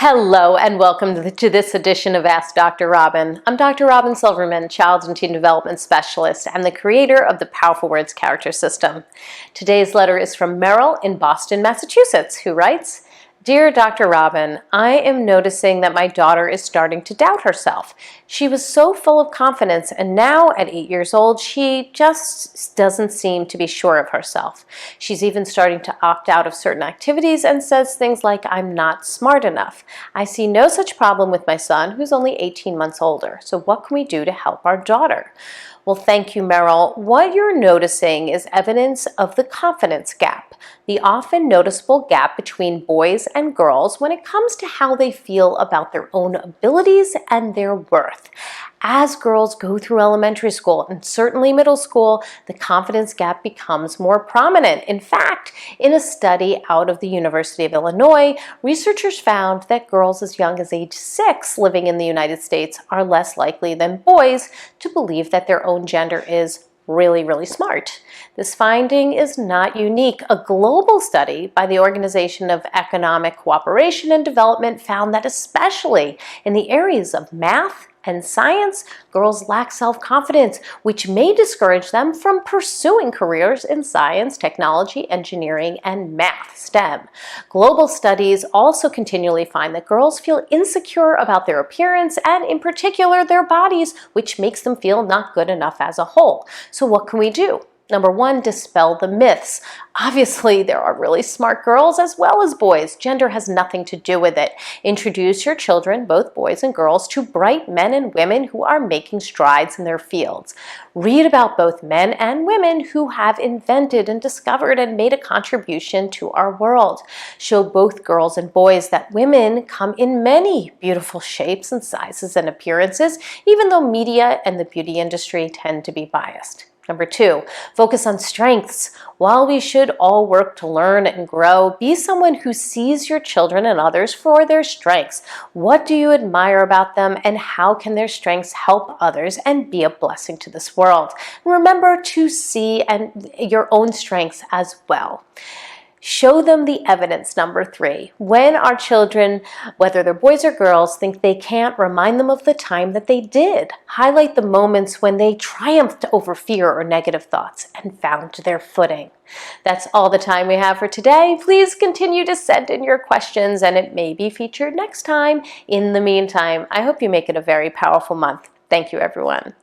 Hello and welcome to this edition of Ask Dr. Robyn. I'm Dr. Robyn Silverman, Child and Teen Development Specialist and the creator of the Powerful Words Character System. Today's letter is from Merrill in Boston, Massachusetts, who writes, "Dear Dr. Robyn, I am noticing that my daughter is starting to doubt herself. She was so full of confidence, and now at 8 years old, she just doesn't seem to be sure of herself. She's even starting to opt out of certain activities and says things like, 'I'm not smart enough.' I see no such problem with my son, who's only 18 months older. So what can we do to help our daughter?" Well, thank you, Merrill. What you're noticing is evidence of the confidence gap, the often noticeable gap between boys and girls when it comes to how they feel about their own abilities and their worth. As girls go through elementary school and certainly middle school, the confidence gap becomes more prominent. In fact, in a study out of the University of Illinois, researchers found that girls as young as age 6 living in the United States are less likely than boys to believe that their own gender is really smart. This finding is not unique. A global study by the Organization of Economic Cooperation and Development found that especially in the areas of math and science, girls lack self-confidence, which may discourage them from pursuing careers in science, technology, engineering, and math, STEM. Global studies also continually find that girls feel insecure about their appearance and, in particular, their bodies, which makes them feel not good enough as a whole. So what can we do? Number one, dispel the myths. Obviously, there are really smart girls as well as boys. Gender has nothing to do with it. Introduce your children, both boys and girls, to bright men and women who are making strides in their fields. Read about both men and women who have invented and discovered and made a contribution to our world. Show both girls and boys that women come in many beautiful shapes and sizes and appearances, even though media and the beauty industry tend to be biased. Number two, focus on strengths. While we should all work to learn and grow, be someone who sees your children and others for their strengths. What do you admire about them, and how can their strengths help others and be a blessing to this world? Remember to see your own strengths as well. Show them the evidence. Number three, when our children, whether they're boys or girls, think they can't, remind them of the time that they did. Highlight the moments when they triumphed over fear or negative thoughts and found their footing. That's all the time we have for today. Please continue to send in your questions and it may be featured next time. In the meantime, I hope you make it a very powerful month. Thank you, everyone.